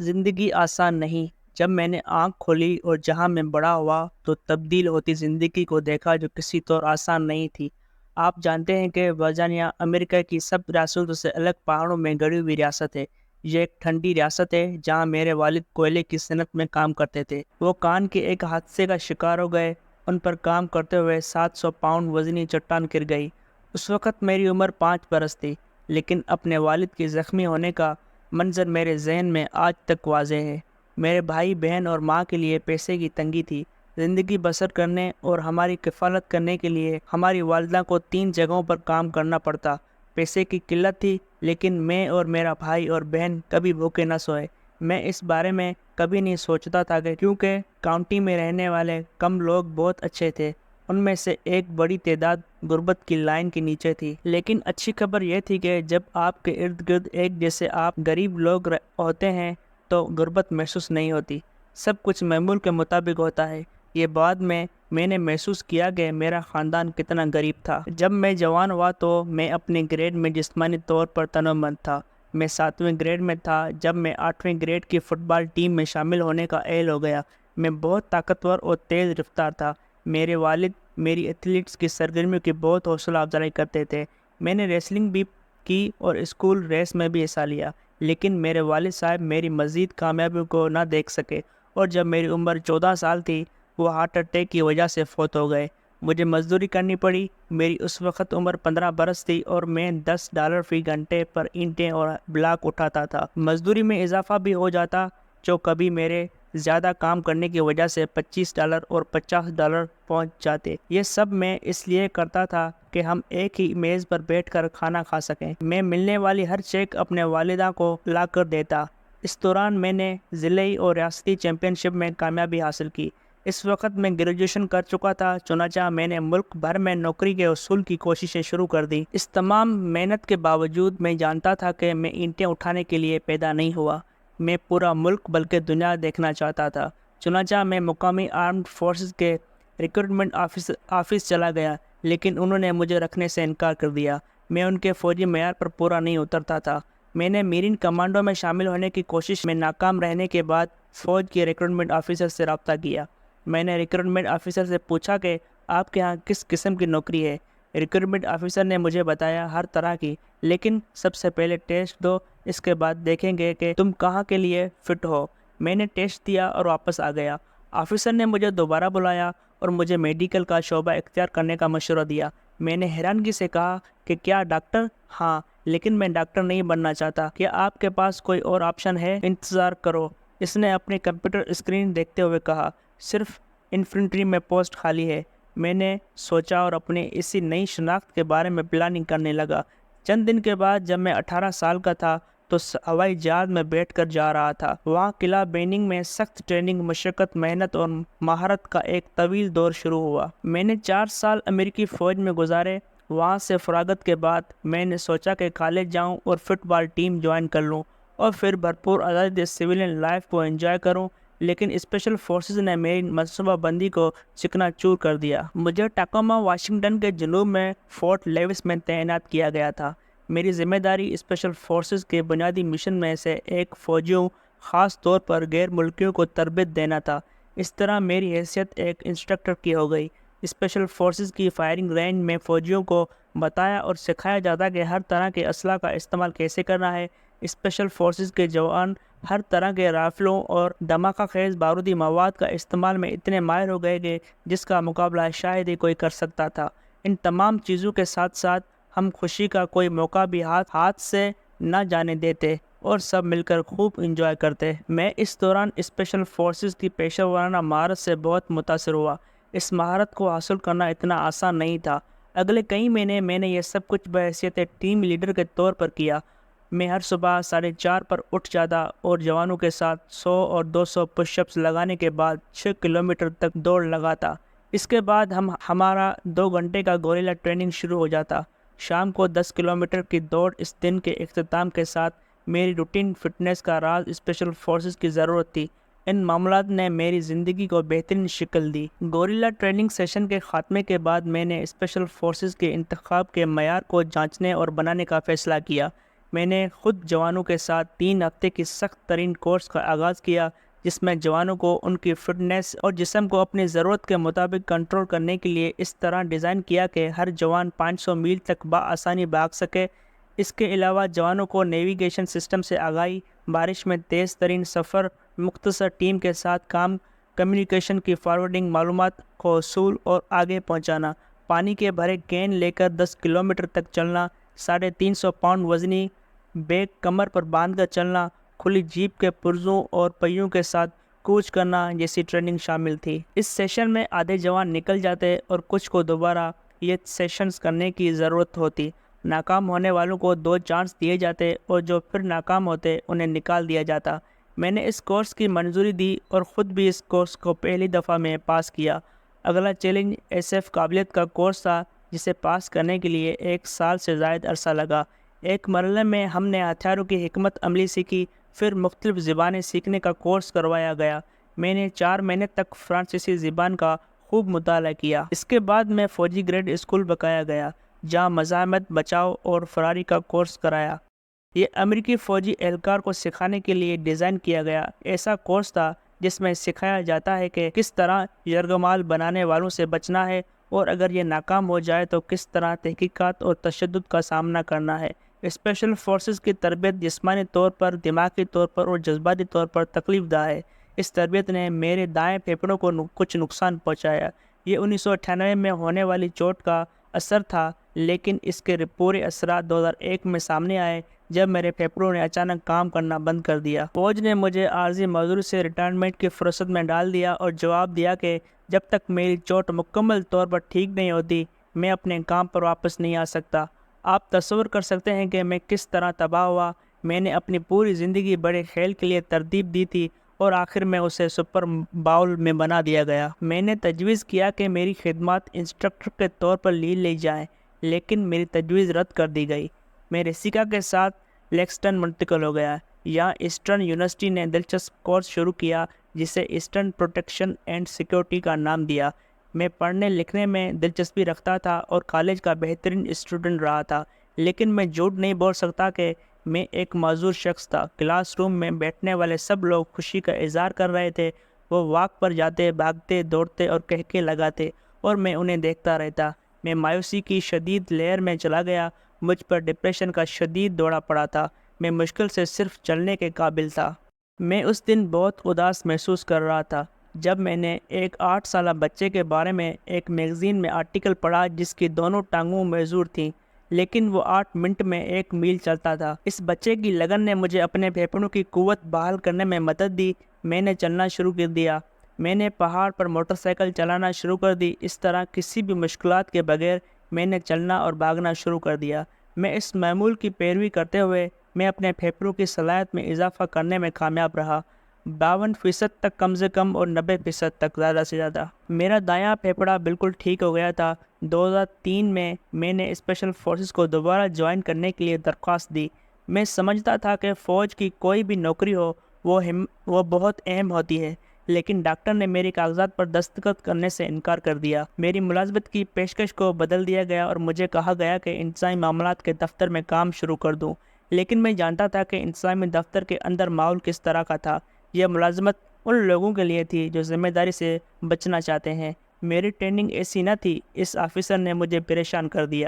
زندگی آسان نہیں۔ جب میں نے آنکھ کھولی اور جہاں میں بڑا ہوا تو تبدیل ہوتی زندگی کو دیکھا جو کسی طور آسان نہیں تھی۔ آپ جانتے ہیں کہ ورجینیا امریکہ کی سب ریاستوں سے الگ پہاڑوں میں گڑی ہوئی ریاست ہے۔ یہ ایک ٹھنڈی ریاست ہے جہاں میرے والد کوئلے کی صنعت میں کام کرتے تھے۔ وہ کان کے ایک حادثے کا شکار ہو گئے۔ ان پر کام کرتے ہوئے 700 پاؤنڈ وزنی چٹان گر گئی۔ اس وقت میری عمر 5 برس تھی، لیکن اپنے والد کے زخمی ہونے کا منظر میرے ذہن میں آج تک واضح ہے۔ میرے بھائی بہن اور ماں کے لیے پیسے کی تنگی تھی۔ زندگی بسر کرنے اور ہماری کفالت کرنے کے لیے ہماری والدہ کو 3 جگہوں پر کام کرنا پڑتا۔ پیسے کی قلت تھی، لیکن میں اور میرا بھائی اور بہن کبھی بھوکے نہ سوئے۔ میں اس بارے میں کبھی نہیں سوچتا تھا کیونکہ کاؤنٹی میں رہنے والے کم لوگ بہت اچھے تھے۔ ان میں سے ایک بڑی تعداد غربت کی لائن کے نیچے تھی۔ لیکن اچھی خبر یہ تھی کہ جب آپ کے ارد گرد ایک جیسے آپ غریب لوگ ہوتے ہیں تو غربت محسوس نہیں ہوتی۔ سب کچھ معمول کے مطابق ہوتا ہے۔ یہ بعد میں نے محسوس کیا کہ میرا خاندان کتنا غریب تھا۔ جب میں جوان ہوا تو میں اپنے گریڈ میں جسمانی طور پر تنوع تھا۔ میں 7ویں گریڈ میں تھا جب میں 8ویں گریڈ کی فٹ بال ٹیم میں شامل ہونے کا اہل ہو گیا۔ میں بہت طاقتور اور تیز رفتار تھا۔ میرے والد میری ایتھلیٹس کی سرگرمیوں کی بہت حوصلہ افزائی کرتے تھے۔ میں نے ریسلنگ بھی کی اور اسکول ریس میں بھی حصہ لیا، لیکن میرے والد صاحب میری مزید کامیابیوں کو نہ دیکھ سکے اور جب میری عمر 14 سال تھی وہ ہارٹ اٹیک کی وجہ سے فوت ہو گئے۔ مجھے مزدوری کرنی پڑی۔ میری اس وقت عمر 15 برس تھی اور میں $10 فی گھنٹے پر اینٹیں اور بلاک اٹھاتا تھا۔ مزدوری میں اضافہ بھی ہو جاتا جو کبھی میرے زیادہ کام کرنے کی وجہ سے $25 اور $50 پہنچ جاتے۔ یہ سب میں اس لیے کرتا تھا کہ ہم ایک ہی میز پر بیٹھ کر کھانا کھا سکیں۔ میں ملنے والی ہر چیک اپنے والدہ کو لا کر دیتا۔ اس دوران میں نے ضلعی اور ریاستی چیمپئن شپ میں کامیابی حاصل کی۔ اس وقت میں گریجویشن کر چکا تھا، چنانچہ میں نے ملک بھر میں نوکری کے حصول کی کوششیں شروع کر دی۔ اس تمام محنت کے باوجود میں جانتا تھا کہ میں اینٹیں اٹھانے کے لیے پیدا نہیں ہوا۔ میں پورا ملک بلکہ دنیا دیکھنا چاہتا تھا۔ چنانچہ میں مقامی آرمڈ فورسز کے ریکروٹمنٹ آفس چلا گیا، لیکن انہوں نے مجھے رکھنے سے انکار کر دیا۔ میں ان کے فوجی معیار پر پورا نہیں اترتا تھا۔ میں نے میرین کمانڈو میں شامل ہونے کی کوشش میں ناکام رہنے کے بعد فوج کے ریکروٹمنٹ آفیسر سے رابطہ کیا۔ میں نے ریکروٹمنٹ آفیسر سے پوچھا کہ آپ کے ہاں کس قسم کی نوکری ہے۔ ریکروٹمنٹ آفیسر نے مجھے بتایا ہر طرح کی، لیکن سب سے پہلے ٹیسٹ دو، اس کے بعد دیکھیں گے کہ تم کہاں کے لیے فٹ ہو۔ میں نے ٹیسٹ دیا اور واپس آ گیا۔ آفیسر نے مجھے دوبارہ بلایا اور مجھے میڈیکل کا شعبہ اختیار کرنے کا مشورہ دیا۔ میں نے حیرانگی سے کہا کہ کیا ڈاکٹر؟ ہاں، لیکن میں ڈاکٹر نہیں بننا چاہتا۔ کیا آپ کے پاس کوئی اور آپشن ہے؟ انتظار کرو، اس نے اپنی کمپیوٹر اسکرین دیکھتے ہوئے کہا۔ صرف انفینٹری میں پوسٹ خالی ہے۔ میں نے سوچا اور اپنی اسی نئی شناخت کے بارے میں پلاننگ کرنے لگا۔ چند دن کے بعد جب میں 18 سال کا تھا تو ہوائی جہاز میں بیٹھ کر جا رہا تھا۔ وہاں قلعہ بیننگ میں سخت ٹریننگ، مشقت، محنت اور مہارت کا ایک طویل دور شروع ہوا۔ میں نے 4 سال امریکی فوج میں گزارے۔ وہاں سے فراغت کے بعد میں نے سوچا کہ کالج جاؤں اور فٹ بال ٹیم جوائن کر لوں اور پھر بھرپور آزادی سویلین لائف کو انجوائے کروں، لیکن اسپیشل فورسز نے میری منصوبہ بندی کو چکنا چور کر دیا۔ مجھے ٹاکوما واشنگٹن کے جنوب میں فورٹ لیوس میں تعینات کیا گیا تھا۔ میری ذمہ داری اسپیشل فورسز کے بنیادی مشن میں سے ایک فوجیوں، خاص طور پر غیر ملکیوں کو تربیت دینا تھا۔ اس طرح میری حیثیت ایک انسٹرکٹر کی ہو گئی۔ اسپیشل فورسز کی فائرنگ رینج میں فوجیوں کو بتایا اور سکھایا جاتا کہ ہر طرح کے اسلحہ کا استعمال کیسے کرنا ہے۔ اسپیشل فورسز کے جوان ہر طرح کے رائفلوں اور دھماکہ خیز بارودی مواد کا استعمال میں اتنے ماہر ہو گئے کہ جس کا مقابلہ شاید ہی کوئی کر سکتا تھا۔ ان تمام چیزوں کے ساتھ ساتھ ہم خوشی کا کوئی موقع بھی ہاتھ سے نہ جانے دیتے اور سب مل کر خوب انجوائے کرتے۔ میں اس دوران اسپیشل فورسز کی پیشہ ورانہ مہارت سے بہت متاثر ہوا۔ اس مہارت کو حاصل کرنا اتنا آسان نہیں تھا۔ اگلے کئی مہینے میں نے یہ سب کچھ بحیثیت ٹیم لیڈر کے طور پر کیا۔ میں ہر صبح 4:30 پر اٹھ جاتا اور جوانوں کے ساتھ 100 اور 200 پش اپس لگانے کے بعد 6 کلومیٹر تک دوڑ لگاتا۔ اس کے بعد ہمارا 2 گھنٹے کا گوریلا ٹریننگ شروع ہو جاتا۔ شام کو 10 کلومیٹر کی دوڑ۔ اس دن کے اختتام کے ساتھ میری روٹین فٹنس کا راز اسپیشل فورسز کی ضرورت تھی۔ ان معاملات نے میری زندگی کو بہترین شکل دی۔ گوریلا ٹریننگ سیشن کے خاتمے کے بعد میں نے اسپیشل فورسز کے انتخاب کے معیار کو جانچنے اور بنانے کا فیصلہ کیا۔ میں نے خود جوانوں کے ساتھ 3 ہفتے کی سخت ترین کورس کا آغاز کیا، جس میں جوانوں کو ان کی فٹنس اور جسم کو اپنی ضرورت کے مطابق کنٹرول کرنے کے لیے اس طرح ڈیزائن کیا کہ ہر جوان 500 میل تک بآسانی بھاگ سکے۔ اس کے علاوہ جوانوں کو نیویگیشن سسٹم سے آگاہی، بارش میں تیز ترین سفر، مختصر ٹیم کے ساتھ کام، کمیونیکیشن کی فارورڈنگ، معلومات کو وصول اور آگے پہنچانا، پانی کے بھرے کین لے کر 10 کلومیٹر تک چلنا، 350 پاؤنڈ وزنی بیگ کمر پر باندھ کر چلنا، کھلی جیپ کے پرزوں اور پہیوں کے ساتھ کوچ کرنا جیسی ٹریننگ شامل تھی۔ اس سیشن میں آدھے جوان نکل جاتے اور کچھ کو دوبارہ یہ سیشنز کرنے کی ضرورت ہوتی۔ ناکام ہونے والوں کو 2 چانس دیے جاتے اور جو پھر ناکام ہوتے انہیں نکال دیا جاتا۔ میں نے اس کورس کی منظوری دی اور خود بھی اس کورس کو پہلی دفعہ میں پاس کیا۔ اگلا چیلنج SF قابلیت کا کورس تھا، جسے پاس کرنے کے لیے 1 سال سے زائد عرصہ لگا۔ ایک مرحلے میں ہم نے ہتھیاروں کی حکمت عملی سیکھی، پھر مختلف زبانیں سیکھنے کا کورس کروایا گیا۔ میں نے 4 مہینے تک فرانسیسی زبان کا خوب مطالعہ کیا۔ اس کے بعد میں فوجی گریڈ اسکول بقایا گیا، جہاں مزاحمت، بچاؤ اور فراری کا کورس کرایا۔ یہ امریکی فوجی اہلکار کو سکھانے کے لیے ڈیزائن کیا گیا ایسا کورس تھا جس میں سکھایا جاتا ہے کہ کس طرح یرغمال بنانے والوں سے بچنا ہے، اور اگر یہ ناکام ہو جائے تو کس طرح تحقیقات اور تشدد کا سامنا کرنا ہے۔ اسپیشل فورسز کی تربیت جسمانی طور پر، دماغی طور پر اور جذباتی طور پر تکلیف دہ ہے۔ اس تربیت نے میرے دائیں پھیپھڑوں کو کچھ نقصان پہنچایا۔ یہ 1998 میں ہونے والی چوٹ کا اثر تھا، لیکن اس کے پورے اثرات 2001 میں سامنے آئے، جب میرے پھیپھڑوں نے اچانک کام کرنا بند کر دیا۔ فوج نے مجھے عارضی معذوری سے ریٹائرمنٹ کی فہرست میں ڈال دیا اور جواب دیا کہ جب تک میری چوٹ مکمل طور پر ٹھیک نہیں ہوتی، میں اپنے کام پر واپس نہیں آ سکتا۔ آپ تصور کر سکتے ہیں کہ میں کس طرح تباہ ہوا۔ میں نے اپنی پوری زندگی بڑے کھیل کے لیے ترتیب دی تھی اور آخر میں اسے سپر باؤل میں بنا دیا گیا۔ میں نے تجویز کیا کہ میری خدمات انسٹرکٹر کے طور پر لی جائیں، لیکن میری تجویز رد کر دی گئی۔ میں ریسیکا کے ساتھ لیکسٹن منتقل ہو گیا۔ یہاں ایسٹرن یونیورسٹی نے دلچسپ کورس شروع کیا جسے ایسٹرن پروٹیکشن اینڈ سیکیورٹی کا نام دیا۔ میں پڑھنے لکھنے میں دلچسپی رکھتا تھا اور کالج کا بہترین اسٹوڈنٹ رہا تھا، لیکن میں جھوٹ نہیں بول سکتا کہ میں ایک معذور شخص تھا۔ کلاس روم میں بیٹھنے والے سب لوگ خوشی کا اظہار کر رہے تھے۔ وہ واک پر جاتے، بھاگتے، دوڑتے اور کہکے لگاتے، اور میں انہیں دیکھتا رہتا۔ میں مایوسی کی شدید لہر میں چلا گیا۔ مجھ پر ڈپریشن کا شدید دوڑا پڑا تھا۔ میں مشکل سے صرف چلنے کے قابل تھا۔ میں اس دن بہت اداس محسوس کر رہا تھا جب میں نے ایک 8 سالہ بچے کے بارے میں ایک میگزین میں آرٹیکل پڑھا جس کی دونوں ٹانگوں معذور تھیں، لیکن وہ 8 منٹ میں 1 میل چلتا تھا۔ اس بچے کی لگن نے مجھے اپنے پھیپھڑوں کی قوت بحال کرنے میں مدد دی۔ میں نے چلنا شروع کر دیا۔ میں نے پہاڑ پر موٹر سائیکل چلانا شروع کر دی۔ اس طرح کسی بھی مشکلات کے بغیر میں نے چلنا اور بھاگنا شروع کر دیا۔ میں اس معمول کی پیروی کرتے ہوئے میں اپنے پھیپھڑوں کی صلاحیت میں اضافہ کرنے میں کامیاب رہا، 52% تک کم سے کم اور 90% تک زیادہ سے زیادہ۔ میرا دایاں پھیپھڑا بالکل ٹھیک ہو گیا تھا۔ 2003 میں نے اسپیشل فورسز کو دوبارہ جوائن کرنے کے لیے درخواست دی۔ میں سمجھتا تھا کہ فوج کی کوئی بھی نوکری ہو وہ بہت اہم ہوتی ہے، لیکن ڈاکٹر نے میری کاغذات پر دستخط کرنے سے انکار کر دیا۔ میری ملازمت کی پیشکش کو بدل دیا گیا اور مجھے کہا گیا کہ انتظامی معاملات کے دفتر میں کام شروع کر دوں، لیکن میں جانتا تھا کہ انتظامی دفتر کے اندر ماحول کس طرح کا تھا۔ یہ ملازمت ان لوگوں کے لیے تھی جو ذمہ داری سے بچنا چاہتے ہیں۔ میری ٹریننگ ایسی نہ تھی۔ اس آفیسر نے مجھے پریشان کر دیا۔